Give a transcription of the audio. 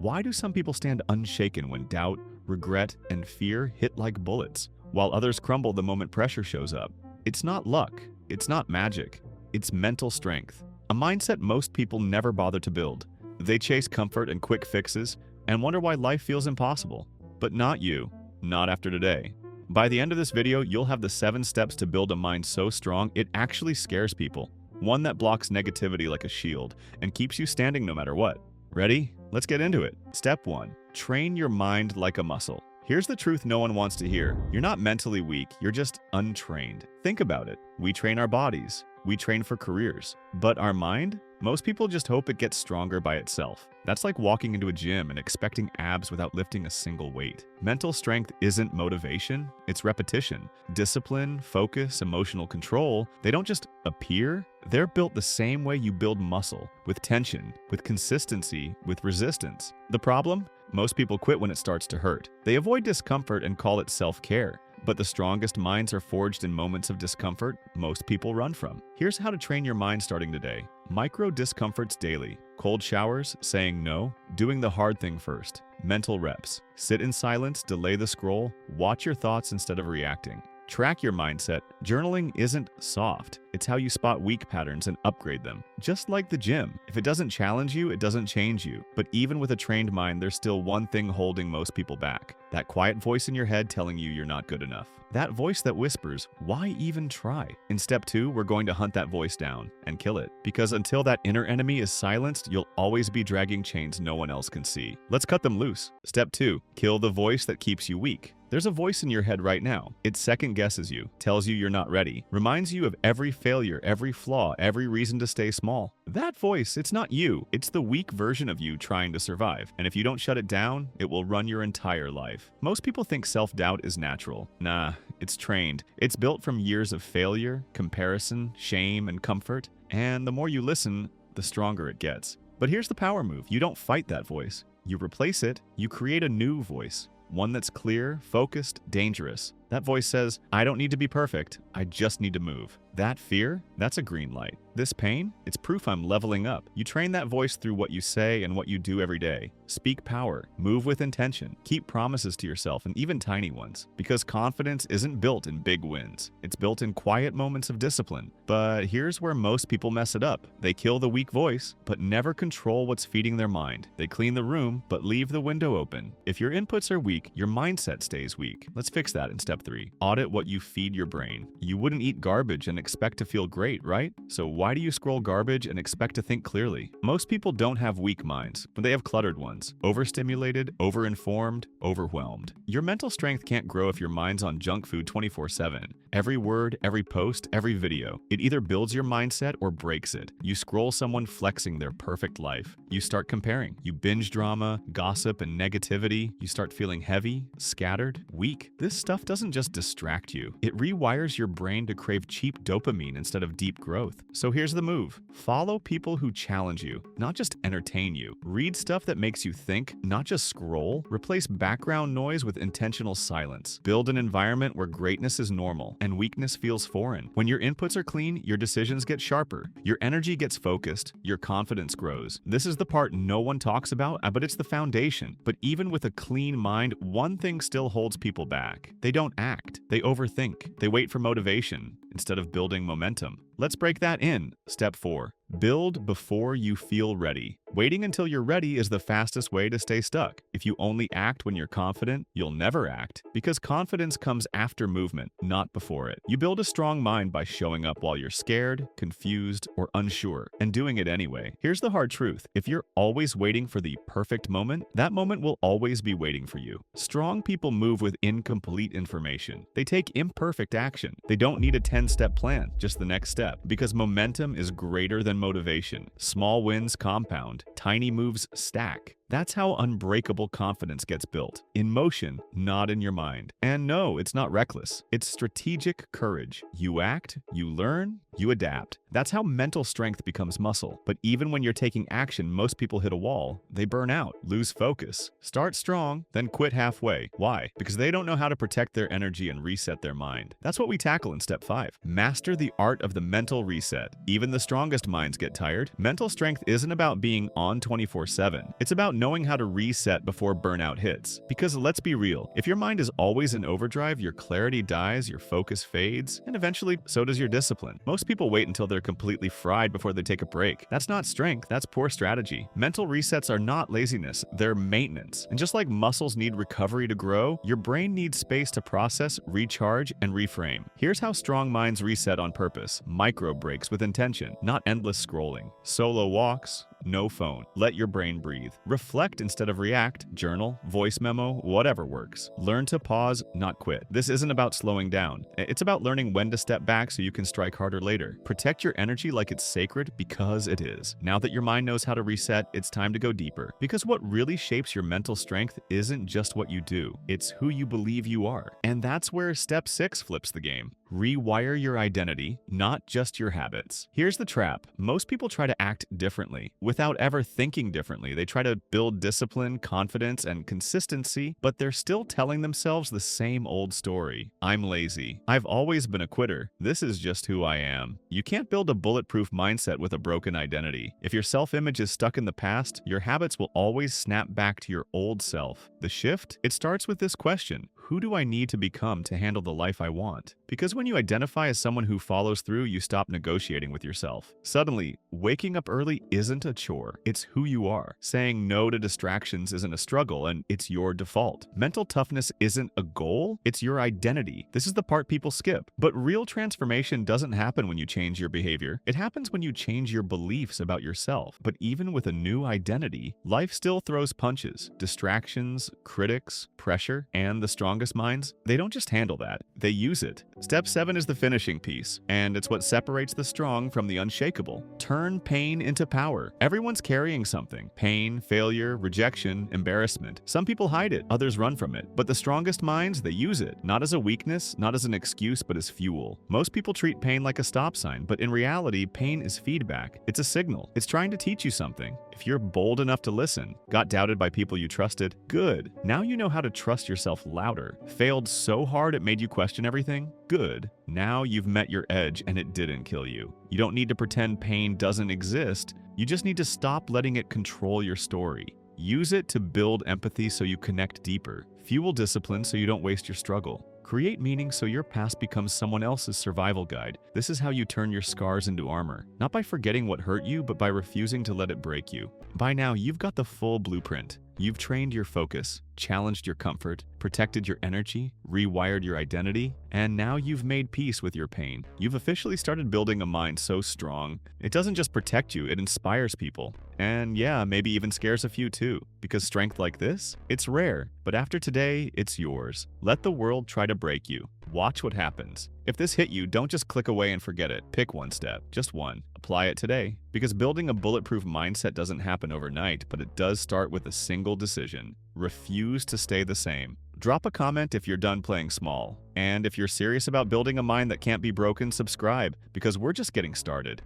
Why do some people stand unshaken when doubt, regret, and fear hit like bullets, while others crumble the moment pressure shows up? It's not luck. It's not magic. It's mental strength. A mindset most people never bother to build. They chase comfort and quick fixes and wonder why life feels impossible. But not you. Not after today. By the end of this video, you'll have the 7 steps to build a mind so strong it actually scares people. One that blocks negativity like a shield and keeps you standing no matter what. Ready? Let's get into it. Step 1. Train your mind like a muscle. Here's the truth no one wants to hear. You're not mentally weak, you're just untrained. Think about it. We train our bodies. We train for careers. But our mind? Most people just hope it gets stronger by itself. That's like walking into a gym and expecting abs without lifting a single weight. Mental strength isn't motivation, it's repetition. Discipline, focus, emotional control, they don't just appear, they're built the same way you build muscle, with tension, with consistency, with resistance. The problem? Most people quit when it starts to hurt. They avoid discomfort and call it self-care. But the strongest minds are forged in moments of discomfort most people run from. Here's how to train your mind starting today. Micro discomforts daily. Cold showers, saying no, doing the hard thing first. Mental reps. Sit in silence, delay the scroll, watch your thoughts instead of reacting. Track your mindset. Journaling isn't soft. It's how you spot weak patterns and upgrade them. Just like the gym. If it doesn't challenge you, it doesn't change you. But even with a trained mind, there's still one thing holding most people back. That quiet voice in your head telling you you're not good enough. That voice that whispers, why even try? In step 2, we're going to hunt that voice down and kill it. Because until that inner enemy is silenced, you'll always be dragging chains no one else can see. Let's cut them loose. Step 2, kill the voice that keeps you weak. There's a voice in your head right now. It second guesses you, tells you you're not ready, reminds you of every failure, every flaw, every reason to stay small. That voice, it's not you. It's the weak version of you trying to survive. And if you don't shut it down, it will run your entire life. Most people think self-doubt is natural. Nah, it's trained. It's built from years of failure, comparison, shame, and comfort. And the more you listen, the stronger it gets. But here's the power move. You don't fight that voice. You replace it. You create a new voice. One that's clear, focused, dangerous. That voice says, I don't need to be perfect, I just need to move. That fear, that's a green light. This pain, it's proof I'm leveling up. You train that voice through what you say and what you do every day. Speak power, move with intention, keep promises to yourself and even tiny ones. Because confidence isn't built in big wins. It's built in quiet moments of discipline. But here's where most people mess it up. They kill the weak voice, but never control what's feeding their mind. They clean the room, but leave the window open. If your inputs are weak, your mindset stays weak. Let's fix that in step 3. Audit what you feed your brain. You wouldn't eat garbage and expect to feel great, right? So why do you scroll garbage and expect to think clearly? Most people don't have weak minds, but they have cluttered ones. Overstimulated, overinformed, overwhelmed. Your mental strength can't grow if your mind's on junk food 24/7. Every word, every post, every video. It either builds your mindset or breaks it. You scroll someone flexing their perfect life. You start comparing. You binge drama, gossip, and negativity. You start feeling heavy, scattered, weak. This stuff doesn't just distract you. It rewires your brain to crave cheap dopamine instead of deep growth. So here's the move. Follow people who challenge you, not just entertain you. Read stuff that makes you think, not just scroll. Replace background noise with intentional silence. Build an environment where greatness is normal and weakness feels foreign. When your inputs are clean, your decisions get sharper. Your energy gets focused. Your confidence grows. This is the part no one talks about, but it's the foundation. But even with a clean mind, one thing still holds people back. They don't act. They overthink. They wait for motivation instead of building momentum. Let's break that in. Step 4. Build before you feel ready. Waiting until you're ready is the fastest way to stay stuck. If you only act when you're confident, you'll never act. Because confidence comes after movement, not before it. You build a strong mind by showing up while you're scared, confused, or unsure, and doing it anyway. Here's the hard truth. If you're always waiting for the perfect moment, that moment will always be waiting for you. Strong people move with incomplete information. They take imperfect action. They don't need a 10-step plan, just the next step. Because momentum is greater than motivation. Small wins compound. Tiny moves stack. That's how unbreakable confidence gets built. In motion, not in your mind. And no, it's not reckless. It's strategic courage. You act, you learn, you adapt. That's how mental strength becomes muscle. But even when you're taking action, most people hit a wall. They burn out, lose focus, start strong, then quit halfway. Why? Because they don't know how to protect their energy and reset their mind. That's what we tackle in step 5. Master the art of the mental reset. Even the strongest minds get tired. Mental strength isn't about being on 24/7. It's about knowing how to reset before burnout hits. Because let's be real, if your mind is always in overdrive, your clarity dies, your focus fades, and eventually so does your discipline. Most people wait until they're completely fried before they take a break. That's not strength, that's poor strategy. Mental resets are not laziness, they're maintenance. And just like muscles need recovery to grow, your brain needs space to process, recharge, and reframe. Here's how strong minds reset on purpose. Micro breaks with intention, not endless scrolling. Solo walks, no phone. Let your brain breathe. Reflect instead of react. Journal, voice memo, whatever works. Learn to pause, not quit. This isn't about slowing down. It's about learning when to step back so you can strike harder later. Protect your energy like it's sacred because it is. Now that your mind knows how to reset, it's time to go deeper. Because what really shapes your mental strength isn't just what you do, it's who you believe you are. And that's where step 6 flips the game. Rewire your identity, not just your habits. Here's the trap. Most people try to act differently without ever thinking differently. They try to build discipline, confidence, and consistency, but they're still telling themselves the same old story. I'm lazy. I've always been a quitter. This is just who I am. You can't build a bulletproof mindset with a broken identity. If your self-image is stuck in the past, your habits will always snap back to your old self. The shift? It starts with this question. Who do I need to become to handle the life I want? Because when you identify as someone who follows through, you stop negotiating with yourself. Suddenly, waking up early isn't a chore. It's who you are. Saying no to distractions isn't a struggle, and it's your default. Mental toughness isn't a goal, it's your identity. This is the part people skip. But real transformation doesn't happen when you change your behavior. It happens when you change your beliefs about yourself. But even with a new identity, life still throws punches. Distractions, critics, pressure, and the strongest minds, they don't just handle that, they use it. Step 7 is the finishing piece, and it's what separates the strong from the unshakable. Turn pain into power. Everyone's carrying something. Pain, failure, rejection, embarrassment. Some people hide it, others run from it. But the strongest minds, they use it. Not as a weakness, not as an excuse, but as fuel. Most people treat pain like a stop sign, but in reality, pain is feedback. It's a signal. It's trying to teach you something. If you're bold enough to listen, got doubted by people you trusted, good. Now you know how to trust yourself louder. Failed so hard it made you question everything? Good. Now you've met your edge and it didn't kill you. You don't need to pretend pain doesn't exist. You just need to stop letting it control your story. Use it to build empathy so you connect deeper. Fuel discipline so you don't waste your struggle. Create meaning so your past becomes someone else's survival guide. This is how you turn your scars into armor. Not by forgetting what hurt you, but by refusing to let it break you. By now, you've got the full blueprint. You've trained your focus, challenged your comfort, protected your energy, rewired your identity, and now you've made peace with your pain. You've officially started building a mind so strong. It doesn't just protect you, it inspires people. And yeah, maybe even scares a few too. Because strength like this, it's rare. But after today, it's yours. Let the world try to break you. Watch what happens. If this hit you, don't just click away and forget it. Pick one step, just one. Apply it today. Because building a bulletproof mindset doesn't happen overnight, but it does start with a single decision. Refuse to stay the same. Drop a comment if you're done playing small. And if you're serious about building a mind that can't be broken, subscribe, because we're just getting started.